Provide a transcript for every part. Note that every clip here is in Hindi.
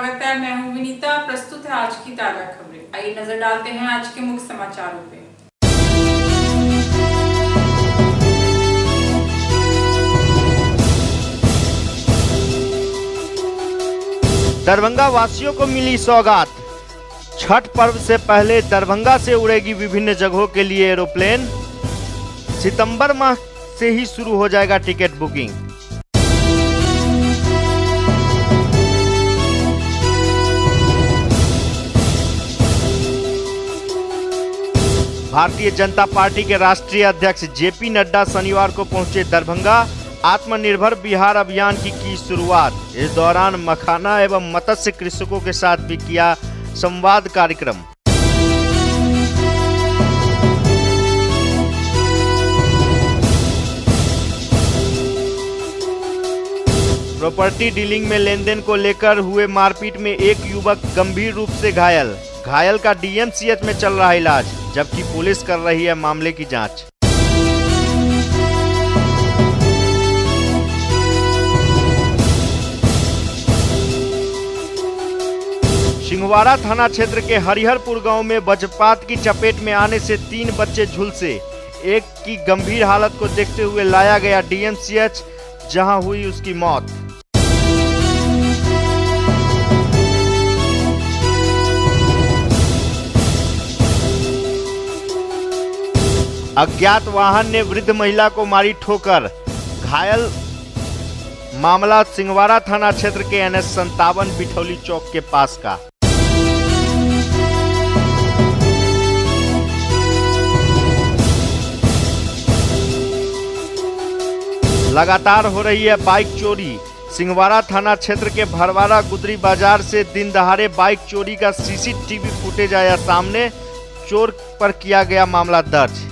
स्वागत है। मैं हूं विनीता। प्रस्तुत है आज की ताजा खबरें। आइए नजर डालते हैं आज के मुख्य समाचारों पे। दरभंगा वासियों को मिली सौगात। छठ पर्व से पहले दरभंगा से उड़ेगी विभिन्न जगहों के लिए एरोप्लेन। सितंबर माह से ही शुरू हो जाएगा ticket booking. Bharatiya Janata party के राष्ट्रीय अध्यक्ष जेपी नड्डा शनिवार को पहुंचे दरभंगा। आत्मनिर्भर बिहार अभियान की शुरुआत। इस दौरान मखाना एवं मत्स्य कृषकों के साथ भी किया संवाद कार्यक्रम। प्रॉपर्टी डीलिंग में लेनदेन को लेकर हुए मारपीट में एक युवक गंभीर रूप से घायल। घायल का डीएमसीएच में चल रहा इलाज, जबकि पुलिस कर रही है मामले की जांच। सिंहवाड़ा थाना क्षेत्र के हरिहरपुर गांव में वज्रपात की चपेट में आने से 3 बच्चे झुलसे। एक की गंभीर हालत को देखते हुए लाया गया डीएमसीएच, जहां हुई उसकी मौत। अज्ञात वाहन ने वृद्ध महिला को मारी ठोकर। घायल मामला सिंहवाड़ा थाना क्षेत्र के NH57 बिठौली चौक के पास का। लगातार हो रही है बाइक चोरी। सिंहवाड़ा थाना क्षेत्र के भरवाड़ा गुदरी बाजार से दिन दहाड़े बाइक चोरी का सीसीटीवी फुटेज आया सामने। चोर पर किया गया मामला दर्ज।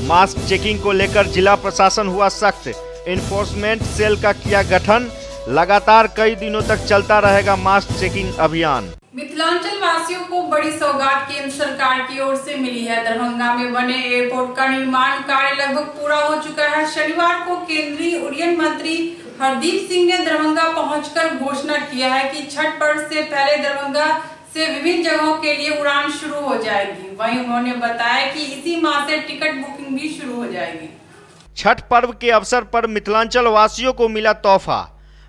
मास्क चेकिंग को लेकर जिला प्रशासन हुआ सख्त। एनफोर्समेंट सेल का किया गठन। लगातार कई दिनों तक चलता रहेगा मास्क चेकिंग अभियान। मिथिलांचल वासियों को बड़ी सौगात केंद्र सरकार की ओर से मिली है। दरभंगा में बने एयरपोर्ट का निर्माण कार्य लगभग पूरा हो चुका है। शनिवार को केंद्रीय उड्डयन मंत्री हरदीप सिंह ने दरभंगा पहुंचकर घोषणा किया है कि छठ पर्व से पहले दरभंगा से विभिन्न जगहों के लिए उड़ान शुरू हो जाएगी। वहीं उन्होंने बताया कि इसी माह से टिकट बुकिंग भी शुरू हो जाएगी। छठ पर्व के अवसर पर मिथिलांचल वासियों को मिला तोहफा।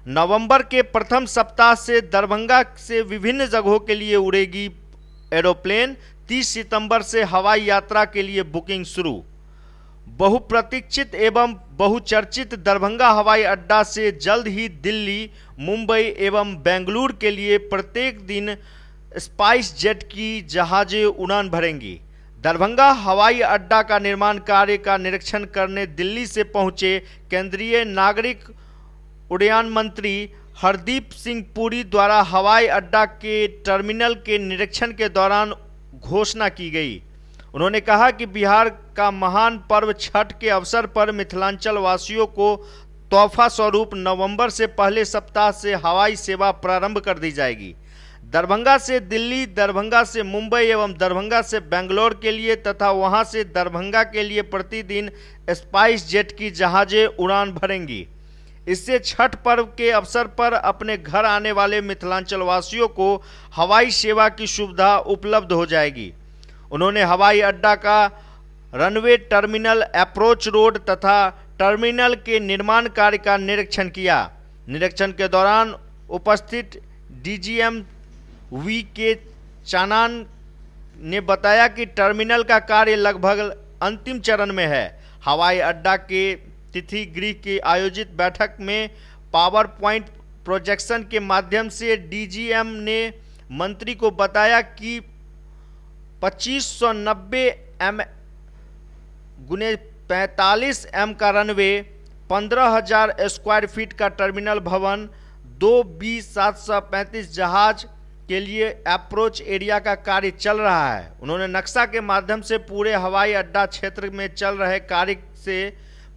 नवंबर के प्रथम सप्ताह से दरभंगा से विभिन्न जगहों के लिए उड़ेगी एरोप्लेन। 30 सितंबर से हवाई यात्रा के लिए बुकिंग शुरू। बहुप्रतीक्षित एवं बहुचर्चित दरभंगा हवाई अड्डा से जल्द ही दिल्ली, मुंबई एवं बेंगलुरु के लिए प्रत्येक दिन स्पाइस जेट की जहाजें उड़ान भरेंगी। दरभंगा हवाई अड्डा का निर्माण कार्य का निरीक्षण करने दिल्ली से पहुंचे केंद्रीय नागरिक उड्डयन मंत्री हरदीप सिंह पुरी द्वारा हवाई अड्डा के टर्मिनल के निरीक्षण के दौरान घोषणा की गई। उन्होंने कहा कि बिहार का महान पर्व छठ के अवसर पर मिथिलांचल वासियों को तोहफा स्वरूप नवंबर से पहले सप्ताह से हवाई सेवा प्रारंभ कर दी जाएगी। दरभंगा से दिल्ली, दरभंगा से मुंबई एवं दरभंगा से बेंगलोर के लिए तथा वहां से दरभंगा के लिए प्रतिदिन स्पाइस जेट की जहाजें उड़ान भरेंगी। इससे छठ पर्व के अवसर पर अपने घर आने वाले मिथिलांचल वासियों को हवाई सेवा की सुविधा उपलब्ध हो जाएगी। उन्होंने हवाई अड्डा का रनवे, टर्मिनल, अप्रोच रोड तथा टर्मिनल के निर्माण कार्य का निरीक्षण किया। निरीक्षण के दौरान उपस्थित DGM VK चानान ने बताया कि टर्मिनल का कार्य लगभग अंतिम चरण में है। हवाई अड्डा के तिथि गृह की आयोजित बैठक में पावर पॉइंट प्रोजेक्शन के माध्यम से DGM ने मंत्री को बताया कि 2590 m × 45 m का रनवे, 15,000 स्क्वायर फीट का टर्मिनल भवन, 2 B735 जहाज के लिए अप्रोच एरिया का कार्य चल रहा है। उन्होंने नक्शा के माध्यम से पूरे हवाई अड्डा क्षेत्र में चल रहे कार्य से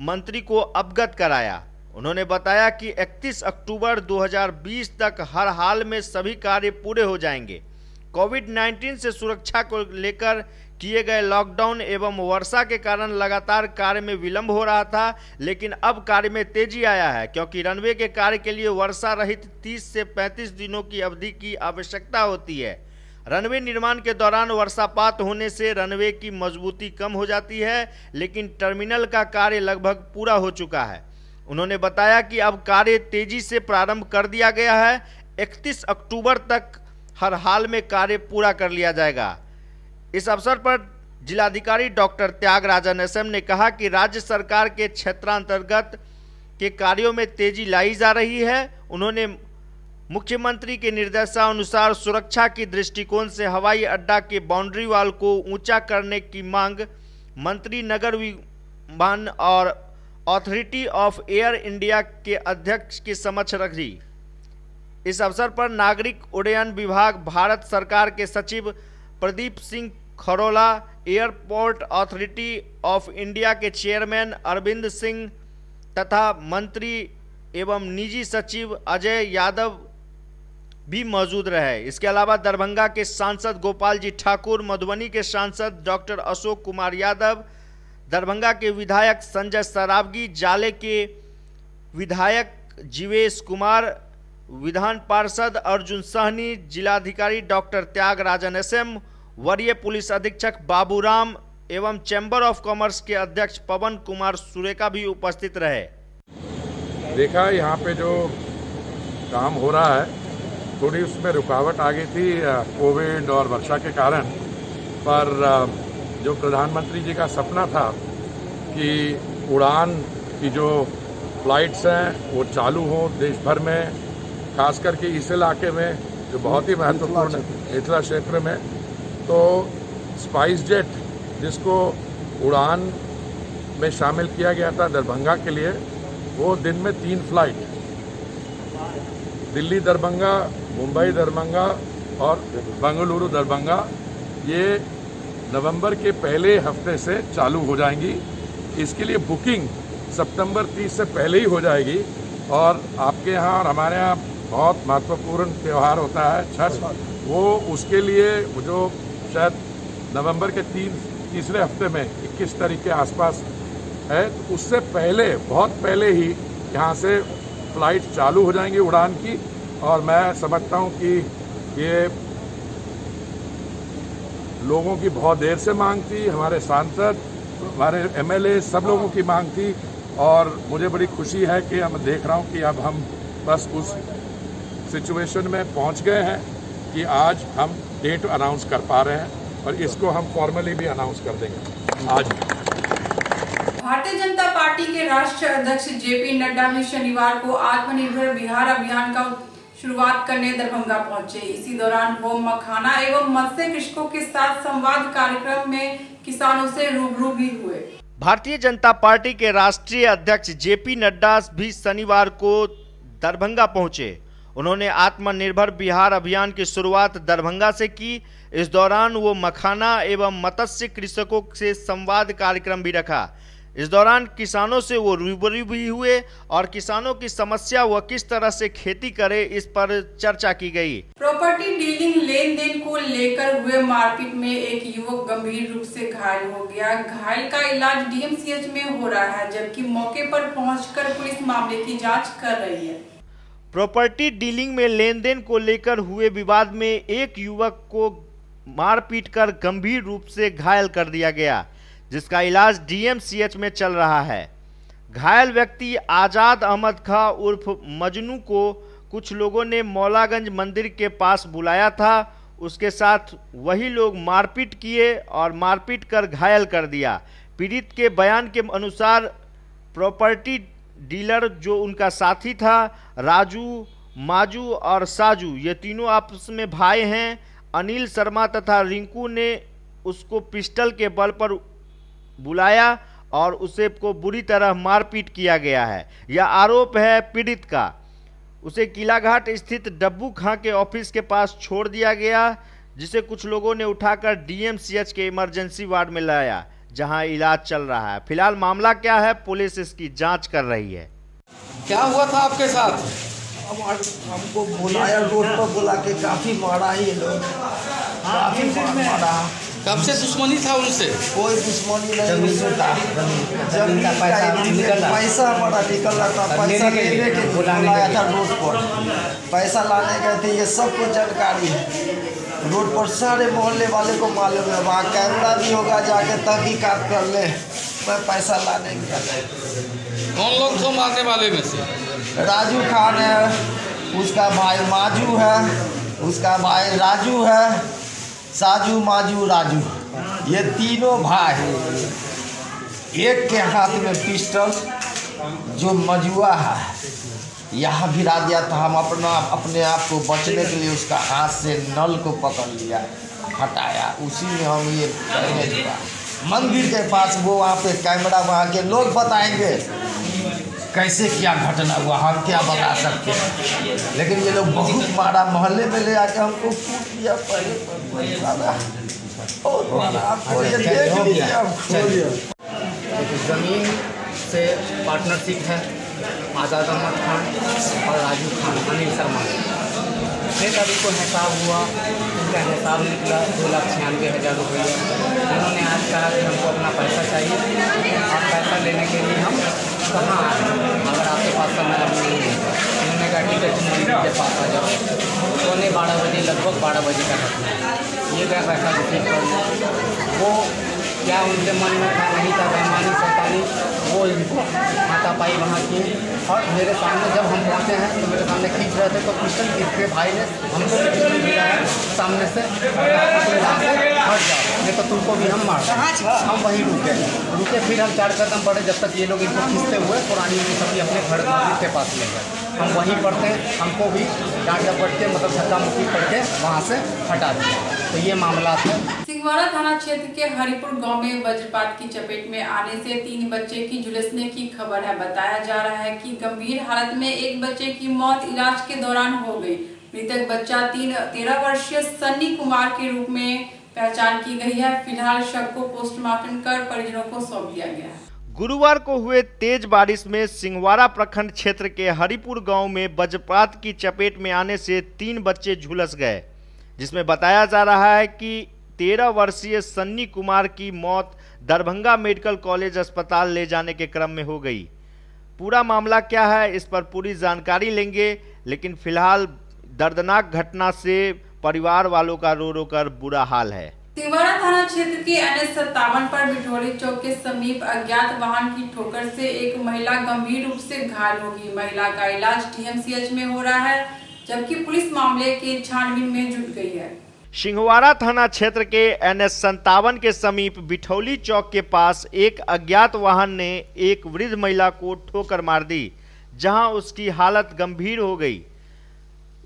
मंत्री को अवगत कराया। उन्होंने बताया कि 31 अक्टूबर 2020 तक हर हाल में सभी कार्य पूरे हो जाएंगे। कोविड-19 से सुरक्षा को लेकर किए गए लॉकडाउन एवं वर्षा के कारण लगातार कार्य में विलंब हो रहा था, लेकिन अब कार्य में तेजी आया है क्योंकि रनवे के कार्य के लिए वर्षा रहित 30 से 35 दिनों की अवधि की आवश्यकता होती है। रनवे निर्माण के दौरान वर्षापात होने से रनवे की मजबूती कम हो जाती है, लेकिन टर्मिनल का कार्य लगभग पूरा हो चुका है। उन्होंने बताया कि अब कार्य तेजी से प्रारंभ कर दिया गया है। 31 अक्टूबर तक हर हाल में कार्य पूरा कर लिया जाएगा। इस अवसर पर जिलाधिकारी डॉक्टर त्यागराजन एसएम ने कहा कि राज्य सरकार के क्षेत्रांतर्गत के कार्यों में तेजी लाई जा रही है। उन्होंने मुख्यमंत्री के निर्देशानुसार सुरक्षा की दृष्टिकोण से हवाई अड्डा के बाउंड्री वॉल को ऊंचा करने की मांग मंत्री नगर विमान और अथॉरिटी ऑफ एयर इंडिया के अध्यक्ष के समक्ष रखी। इस अवसर पर नागरिक उड्डयन विभाग भारत सरकार के सचिव Pradeep Singh Kharola, airport authority of India के चेयरमैन अरविंद सिंह तथा मंत्री एवं निजी सचिव अजय यादव भी मौजूद रहे। इसके अलावा दरभंगा के सांसद गोपाल जी ठाकुर, मधुबनी के सांसद डॉक्टर अशोक कुमार यादव, दरभंगा के विधायक संजय सरावगी, जाले के विधायक जीवेश कुमार, विधान पार्षद अर्जुन सहनी, जिलाधिकारी डॉक्टर त्यागराजन एसएम, वरीय पुलिस अधीक्षक बाबूराम एवं चैम्बर ऑफ कॉमर्स के अध्यक्ष पवन कुमार सुरेका भी उपस्थित रहे। देखा यहाँ पे जो काम हो रहा है, थोड़ी उसमें रुकावट आ गई थी कोविड और वर्षा के कारण, पर जो प्रधानमंत्री जी का सपना था कि उड़ान की जो फ्लाइट्स हैं वो चालू हो देश भर में, खास करके इस इलाके में जो बहुत ही महत्वपूर्ण है मिथिला क्षेत्र में, तो स्पाइस जेट जिसको उड़ान में शामिल किया गया था दरभंगा के लिए, वो दिन में 3 फ्लाइट दिल्ली दरभंगा, मुंबई दरभंगा और बेंगलुरु दरभंगा, ये नवंबर के पहले हफ्ते से चालू हो जाएंगी। इसके लिए बुकिंग सितंबर 30 से पहले ही हो जाएगी। और आपके यहाँ और हमारे यहाँ बहुत महत्वपूर्ण त्यौहार होता है छठ, वो उसके लिए जो शायद नवंबर के तीसरे हफ्ते में 21 तारीख के आसपास है, तो उससे पहले बहुत पहले ही यहाँ से फ्लाइट चालू हो जाएंगी उड़ान की। और मैं समझता हूँ कि ये लोगों की बहुत देर से मांग थी, हमारे सांसद, हमारे एमएलए, सब लोगों की मांग थी। और मुझे बड़ी खुशी है कि मैं देख रहा हूँ कि अब हम बस उस सिचुएशन में पहुँच गए हैं कि आज हम डेट अनाउंस कर पा रहे हैं और इसको हम फॉर्मली भी अनाउंस कर देंगे आज। भारतीय जनता पार्टी के राष्ट्रीय अध्यक्ष जेपी नड्डा भी शनिवार को आत्मनिर्भर बिहार अभियान का शुरुआत करने दरभंगा पहुंचे। इसी दौरान वो मखाना एवं मत्स्य कृषकों के साथ संवाद कार्यक्रम में किसानों से रूबरू भी हुए। भारतीय जनता पार्टी के राष्ट्रीय अध्यक्ष जेपी नड्डा भी शनिवार को दरभंगा पहुंचे। उन्होंने आत्मनिर्भर बिहार अभियान की शुरुआत दरभंगा से की। इस दौरान वो मखाना एवं मत्स्य कृषकों से संवाद कार्यक्रम भी रखा। इस दौरान किसानों से वो रूबरू भी हुए और किसानों की समस्या व किस तरह से खेती करे इस पर चर्चा की गई। प्रॉपर्टी डीलिंग लेन देन को लेकर हुए मारपीट में एक युवक गंभीर रूप से घायल हो गया। घायल का इलाज डीएमसीएच में हो रहा है, जबकि मौके पर पहुंचकर पुलिस मामले की जांच कर रही है। प्रॉपर्टी डीलिंग में लेन देन को लेकर हुए विवाद में एक युवक को मारपीट कर गंभीर रूप से घायल कर दिया गया, जिसका इलाज डीएमसीएच में चल रहा है। घायल व्यक्ति आजाद अहमद खां उर्फ मजनू को कुछ लोगों ने मौलागंज मंदिर के पास बुलाया था। उसके साथ वही लोग मारपीट किए और मारपीट कर घायल कर दिया। पीड़ित के बयान के अनुसार प्रॉपर्टी डीलर जो उनका साथी था, राजू, माजू और साजू, ये तीनों आपस में भाई हैं। अनिल शर्मा तथा रिंकू ने उसको पिस्टल के बल पर बुलाया और उसे को बुरी तरह मारपीट किया गया है। यह आरोप है पीड़ित का। उसे किलाघाट स्थित डब्बू खां के ऑफिस के पास छोड़ दिया गया, जिसे कुछ लोगों ने उठाकर डीएमसीएच के इमरजेंसी वार्ड में लाया, जहां इलाज चल रहा है। फिलहाल मामला क्या है, पुलिस इसकी जांच कर रही है। क्या हुआ था आपके साथ? हमको बुलाया, रोड पर बुला के काफी मारा ये लोग, काफी मारा। कब से दुश्मनी था उनसे? कोई दुश्मनी नहीं होता। जमीन का पैसा हमारा निकल रहा था, पैसा लेने के लिए बुलाया था रोड पर, पैसा लाने गए थे। ये सबको जानकारी है, रोड पर सारे मोहल्ले वाले को मालूम है। वहाँ कैमरा भी होगा, जाके तहकीकात कर ले। मैं पैसा लाने गया। कौन लोग थे मारने वाले में से? राजू खान है, उसका भाई माजू है, उसका भाई राजू है, साजू माजू राजू, ये तीनों भाई। एक के हाथ में पिस्टल जो मजुआ है यहाँ भिरा दिया था। हम अपने आप को बचने के लिए उसका हाथ से नल को पकड़ लिया, हटाया, उसी में हम ये डैमेज हुआ। मंदिर के पास वो वहाँ पे कैमरा, वहाँ के लोग बताएंगे कैसे क्या घटना हुआ, हम क्या बता सकते हैं। लेकिन ये लोग बहुत मारा, मोहल्ले में ले आके हमको कूट दिया। आपको ये देख लिया। ज़मीन से पार्टनरशिप है आज़ाद अहमद खान और राजू खान, अनिल शर्मा। 6 तारीख को हिसाब हुआ, उनका हिसाब निकला 2,96,000 रुपये। उन्होंने आज कहा कि हमको अपना पैसा चाहिए और पैसा लेने के लिए हम कहाँ आए, अगर आपके पास समय अब नहीं है। उन्होंने कहा ठीक है तुम के पास आ जाओ। पौने 12 बजे, लगभग 12 बजे का घटना। ये गया पैसा रिसीव कर, वो क्या उनके मन में था, नहीं था, बेईमानी शैतानी, वो इनको हाथापाई वहाँ की। और मेरे सामने जब हम पहुँचे हैं तो मेरे सामने खींच रहे थे तो पिस्टल के भाई ने हमको भी पिस्टल गिराया सामने से, हट जाओ नहीं तो तुमको भी हम मार। हम वहीं रुके, फिर हम 4 कदम बढ़े, जब तक ये लोग इनको खींचते हुए पुरानी की सभी अपने घर के पास ले गए। हम वहीं पर थे, हमको भी डांट डपट के मतलब धक्का मुक्की करके वहाँ से हटा दिया। तो ये मामला था। सिंहवाड़ा थाना क्षेत्र के हरिपुर गांव में वज्रपात की चपेट में आने से 3 बच्चे की झुलसने की खबर है। बताया जा रहा है कि गंभीर हालत में एक बच्चे की मौत इलाज के दौरान हो गई। मृतक बच्चा 13 वर्षीय सन्नी कुमार के रूप में पहचान की गई है। फिलहाल शव को पोस्टमार्टम कर परिजनों को सौंप दिया गया है। गुरुवार को हुए तेज बारिश में सिंहवाड़ा प्रखंड क्षेत्र के हरिपुर गांव में वज्रपात की चपेट में आने से 3 बच्चे झुलस गए, जिसमें बताया जा रहा है कि 13 वर्षीय सन्नी कुमार की मौत दरभंगा मेडिकल कॉलेज अस्पताल ले जाने के क्रम में हो गई। पूरा मामला क्या है, इस पर पूरी जानकारी लेंगे, लेकिन फिलहाल दर्दनाक घटना से परिवार वालों का रो रो कर बुरा हाल है। सिंहवाड़ा थाना क्षेत्र के NH 57 पर बिठौली चौक के समीप अज्ञात वाहन की ठोकर से एक महिला गंभीर रूप से घायल हो गई। महिला का इलाज TMCH में हो रहा है, जबकि पुलिस मामले की छानबीन में जुट गई है। सिंहवाड़ा थाना क्षेत्र के NH 57 के समीप बिठौली चौक के पास एक अज्ञात वाहन ने एक वृद्ध महिला को ठोकर मार दी, जहां उसकी हालत गंभीर हो गई।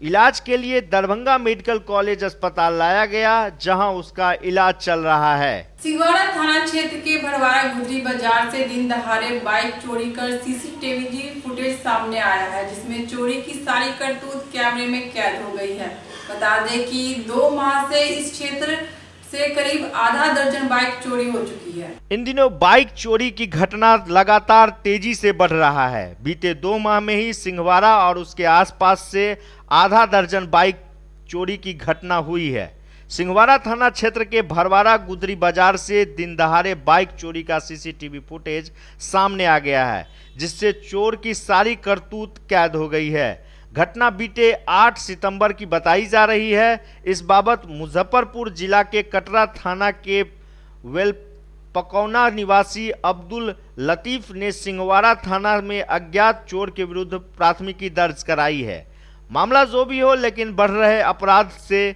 इलाज के लिए दरभंगा मेडिकल कॉलेज अस्पताल लाया गया, जहां उसका इलाज चल रहा है। सिंहवाड़ा थाना क्षेत्र के भरवाड़ा गुजरी बाजार से दिन दहाड़े बाइक चोरी कर CCTV फुटेज सामने आया है, जिसमें चोरी की सारी करतूत कैमरे में कैद हो गई है। बता दें कि 2 माह से इस क्षेत्र से करीब आधा दर्जन बाइक चोरी हो चुकी है। इन दिनों बाइक चोरी की घटना लगातार तेजी से बढ़ रहा है। बीते 2 माह में ही सिंहवाड़ा और उसके आसपास से आधा दर्जन बाइक चोरी की घटना हुई है। सिंहवाड़ा थाना क्षेत्र के भरवाड़ा गुदरी बाजार से दिन दहाड़े बाइक चोरी का CCTV फुटेज सामने आ गया है, जिससे चोर की सारी करतूत कैद हो गई है। घटना बीते 8 सितंबर की बताई जा रही है। इस बाबत मुजफ्फरपुर जिला के कटरा थाना के वेलपकौना निवासी अब्दुल लतीफ ने सिंहवाड़ा थाना में अज्ञात चोर के विरुद्ध प्राथमिकी दर्ज कराई है। मामला जो भी हो, लेकिन बढ़ रहे अपराध से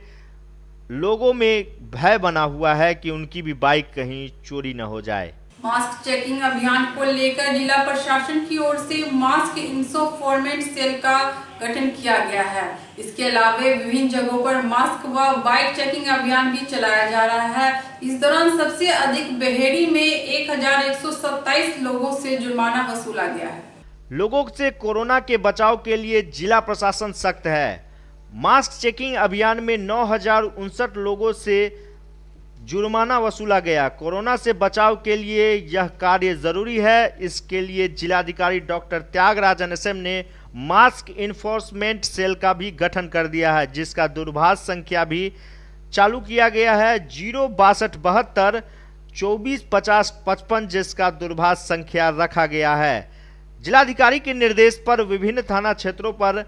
लोगों में भय बना हुआ है कि उनकी भी बाइक कहीं चोरी न हो जाए। मास्क चेकिंग अभियान को लेकर जिला प्रशासन की ओर से मास्क इंफोर्समेंट सेल का गठन किया गया है। इसके अलावा विभिन्न जगहों पर मास्क व बाइक चेकिंग अभियान भी चलाया जा रहा है। इस दौरान सबसे अधिक बेहेड़ी में 1127 लोगों से जुर्माना वसूला गया है। लोगों से कोरोना के बचाव के लिए जिला प्रशासन सख्त है। मास्क चेकिंग अभियान में 9,059 लोगों से जुर्माना वसूला गया। कोरोना से बचाव के लिए यह कार्य जरूरी है। इसके लिए जिलाधिकारी डॉक्टर त्यागराजन SM ने मास्क इन्फोर्समेंट सेल का भी गठन कर दिया है, जिसका दूरभाष संख्या भी चालू किया गया है 06272 2450 55 जिसका दूरभाष संख्या रखा गया है। जिलाधिकारी के निर्देश पर विभिन्न थाना क्षेत्रों पर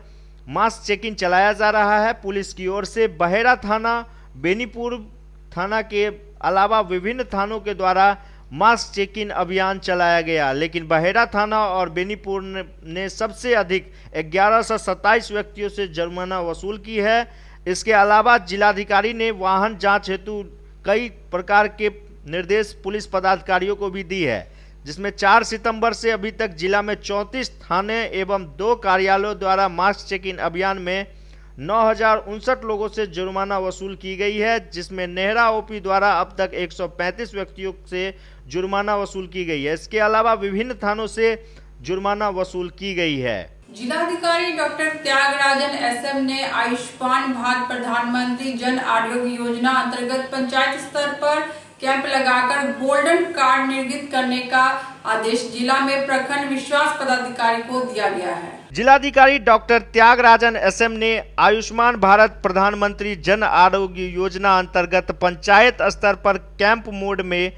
मास चेकिंग चलाया जा रहा है। पुलिस की ओर से बहेरा थाना, बेनीपुर थाना के अलावा विभिन्न थानों के द्वारा मास चेकिंग अभियान चलाया गया, लेकिन बहेरा थाना और बेनीपुर ने सबसे अधिक 1127 व्यक्तियों से जुर्माना वसूल की है। इसके अलावा जिलाधिकारी ने वाहन जांच हेतु कई प्रकार के निर्देश पुलिस पदाधिकारियों को भी दी है, जिसमें 4 सितंबर से अभी तक जिला में 34 थाने एवं 2 कार्यालयों द्वारा मास्क चेकिंग अभियान में 9059 लोगों से जुर्माना वसूल की गई है, जिसमें नेहरा ओपी द्वारा अब तक 135 व्यक्तियों से जुर्माना वसूल की गई है। इसके अलावा विभिन्न थानों से जुर्माना वसूल की गई है। जिलाधिकारी डॉक्टर त्यागराजन एसएम ने आयुष्मान भारत प्रधानमंत्री जन आरोग्य योजना अंतर्गत पंचायत स्तर पर कैंप लगाकर गोल्डन कार्ड निर्गत करने का आदेश जिला में प्रखंड विश्वास पदाधिकारी को दिया गया है। जिलाधिकारी डॉक्टर त्यागराजन एसएम ने आयुष्मान भारत प्रधानमंत्री जन आरोग्य योजना अंतर्गत पंचायत स्तर पर कैंप मोड में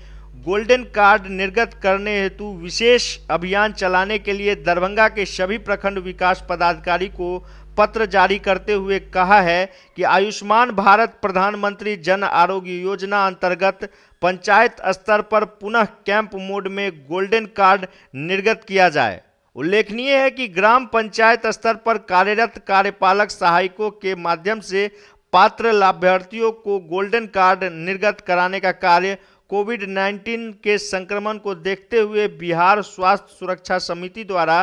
गोल्डन कार्ड निर्गत करने हेतु विशेष अभियान चलाने के लिए दरभंगा के सभी प्रखंड विकास पदाधिकारी को पत्र जारी करते हुए कहा है कि आयुष्मान भारत प्रधानमंत्री जन आरोग्य योजना अंतर्गत पंचायत स्तर पर पुनः कैंप मोड में गोल्डन कार्ड निर्गत किया जाए। उल्लेखनीय है कि ग्राम पंचायत स्तर पर कार्यरत कार्यपालक सहायकों के माध्यम से पात्र लाभार्थियों को गोल्डन कार्ड निर्गत कराने का कार्य कोविड-19 के संक्रमण को देखते हुए बिहार स्वास्थ्य सुरक्षा समिति द्वारा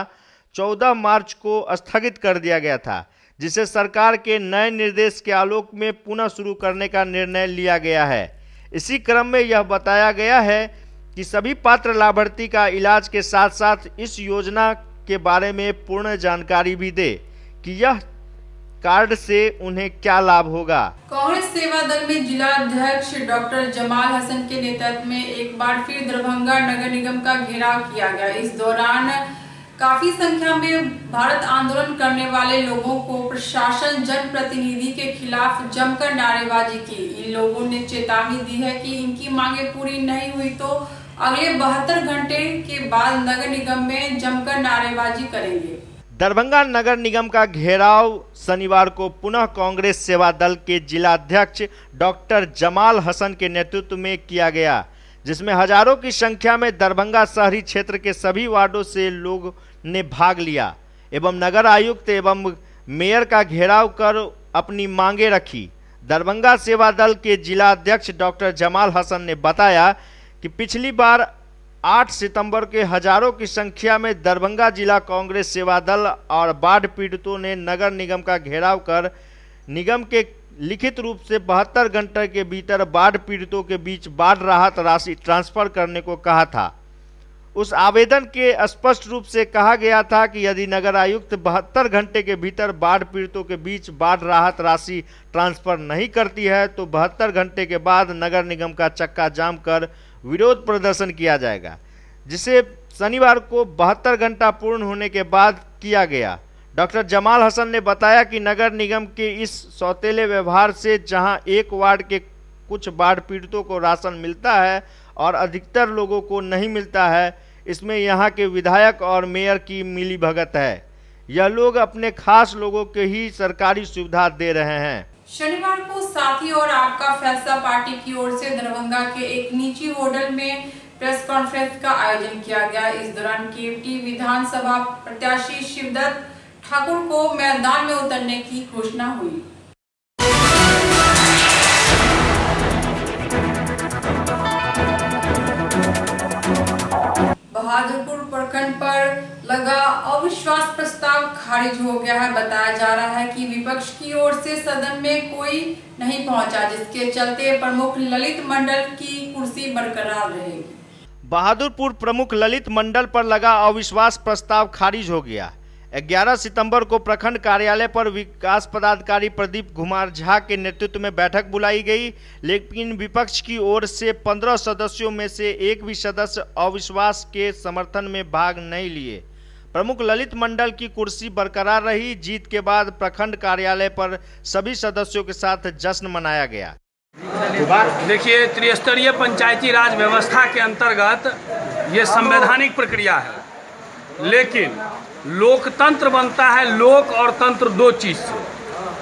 14 मार्च को स्थगित कर दिया गया था, जिसे सरकार के नए निर्देश के आलोक में पुनः शुरू करने का निर्णय लिया गया है। इसी क्रम में यह बताया गया है कि सभी पात्र लाभार्थी का इलाज के साथ साथ इस योजना के बारे में पूर्ण जानकारी भी दे कि यह कार्ड से उन्हें क्या लाभ होगा। कांग्रेस सेवा दल में जिला अध्यक्ष डॉक्टर जमाल हसन के नेतृत्व में एक बार फिर दरभंगा नगर निगम का घेराव किया गया। इस दौरान काफी संख्या में भारत आंदोलन करने वाले लोगों को प्रशासन जनप्रतिनिधि के खिलाफ जमकर नारेबाजी की। इन लोगों ने चेतावनी दी है कि इनकी मांगे पूरी नहीं हुई तो अगले 72 घंटे के बाद नगर निगम में जमकर नारेबाजी करेंगे। दरभंगा नगर निगम का घेराव शनिवार को पुनः कांग्रेस सेवा दल के जिला अध्यक्ष डॉक्टर जमाल हसन के नेतृत्व में किया गया, जिसमें हजारों की संख्या में दरभंगा शहरी क्षेत्र के सभी वार्डों से लोग ने भाग लिया एवं नगर आयुक्त एवं मेयर का घेराव कर अपनी मांगे रखी। दरभंगा सेवा दल के जिला अध्यक्ष डॉक्टर जमाल हसन ने बताया कि पिछली बार 8 सितंबर के हजारों की संख्या में दरभंगा जिला कांग्रेस सेवा दल और बाढ़ पीड़ितों ने नगर निगम का घेराव कर निगम के लिखित रूप से 72 घंटे के भीतर बाढ़ पीड़ितों के बीच बाढ़ राहत राशि ट्रांसफर करने को कहा था। उस आवेदन के स्पष्ट रूप से कहा गया था कि यदि नगर आयुक्त 72 घंटे के भीतर बाढ़ पीड़ितों के बीच बाढ़ राहत राशि ट्रांसफर नहीं करती है तो 72 घंटे के बाद नगर निगम का चक्का जाम कर विरोध प्रदर्शन किया जाएगा, जिसे शनिवार को 72 घंटा पूर्ण होने के बाद किया गया। डॉक्टर जमाल हसन ने बताया कि नगर निगम के इस सौतेले व्यवहार से जहां एक वार्ड के कुछ बाढ़ पीड़ितों को राशन मिलता है और अधिकतर लोगों को नहीं मिलता है, इसमें यहां के विधायक और मेयर की मिलीभगत है। यह लोग अपने खास लोगों के ही सरकारी सुविधा दे रहे हैं। शनिवार को साथी और आपका फैसला पार्टी की ओर से दरभंगा के एक निजी होटल में प्रेस कॉन्फ्रेंस का आयोजन किया गया। इस दौरान केवटी विधानसभा प्रत्याशी शिवदत्त ठाकुर को मैदान में उतरने की घोषणा हुई। बहादुरपुर प्रखंड पर लगा अविश्वास प्रस्ताव खारिज हो गया है। बताया जा रहा है कि विपक्ष की ओर से सदन में कोई नहीं पहुंचा, जिसके चलते प्रमुख ललित मंडल की कुर्सी बरकरार रहेगी। बहादुरपुर प्रमुख ललित मंडल पर लगा अविश्वास प्रस्ताव खारिज हो गया। 11 सितंबर को प्रखंड कार्यालय पर विकास पदाधिकारी प्रदीप कुमार झा के नेतृत्व में बैठक बुलाई गई, लेकिन विपक्ष की ओर से 15 सदस्यों में से एक भी सदस्य अविश्वास के समर्थन में भाग नहीं लिए। प्रमुख ललित मंडल की कुर्सी बरकरार रही। जीत के बाद प्रखंड कार्यालय पर सभी सदस्यों के साथ जश्न मनाया गया। देखिए, त्रिस्तरीय पंचायती राज व्यवस्था के अंतर्गत ये संवैधानिक प्रक्रिया है, लेकिन लोकतंत्र बनता है लोक और तंत्र दो चीज से।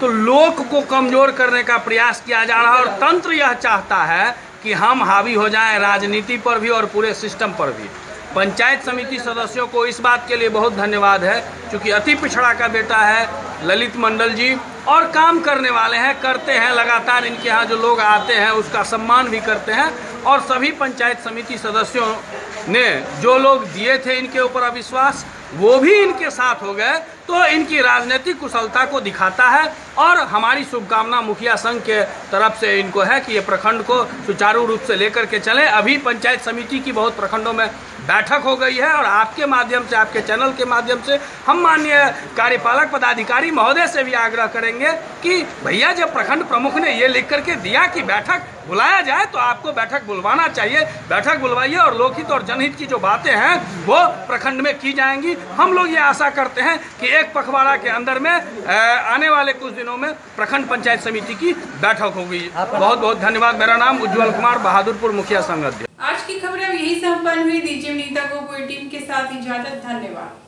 तो लोक को कमजोर करने का प्रयास किया जा रहा है और तंत्र यह चाहता है कि हम हावी हो जाएं राजनीति पर भी और पूरे सिस्टम पर भी। पंचायत समिति सदस्यों को इस बात के लिए बहुत धन्यवाद है, क्योंकि अति पिछड़ा का बेटा है ललित मंडल जी और काम करने वाले हैं, करते हैं लगातार। इनके यहाँ जो लोग आते हैं उसका सम्मान भी करते हैं और सभी पंचायत समिति सदस्यों ने जो लोग दिए थे इनके ऊपर अविश्वास, वो भी इनके साथ हो गए। तो इनकी राजनीतिक कुशलता को दिखाता है और हमारी शुभकामना मुखिया संघ के तरफ से इनको है कि ये प्रखंड को सुचारू रूप से लेकर के चलें। अभी पंचायत समिति की बहुत प्रखंडों में बैठक हो गई है और आपके माध्यम से, आपके चैनल के माध्यम से हम माननीय कार्यपालक पदाधिकारी महोदय से भी आग्रह करेंगे कि भैया जब प्रखंड प्रमुख ने ये लिख करके दिया कि बैठक बुलाया जाए तो आपको बैठक बुलवाना चाहिए। बैठक बुलवाइए और लोकहित और जनहित की जो बातें हैं वो प्रखंड में की जाएंगी। हम लोग ये आशा करते हैं कि एक पखवाड़ा के अंदर में आने वाले कुछ दिनों में प्रखंड पंचायत समिति की बैठक होगी। बहुत बहुत धन्यवाद। मेरा नाम उज्जवल कुमार, बहादुरपुर मुखिया संघ अध्यक्ष। आज की खबरें अब यही संपन्न हुई। दीजिए नीता को पूरी टीम के साथ इजाजत। धन्यवाद।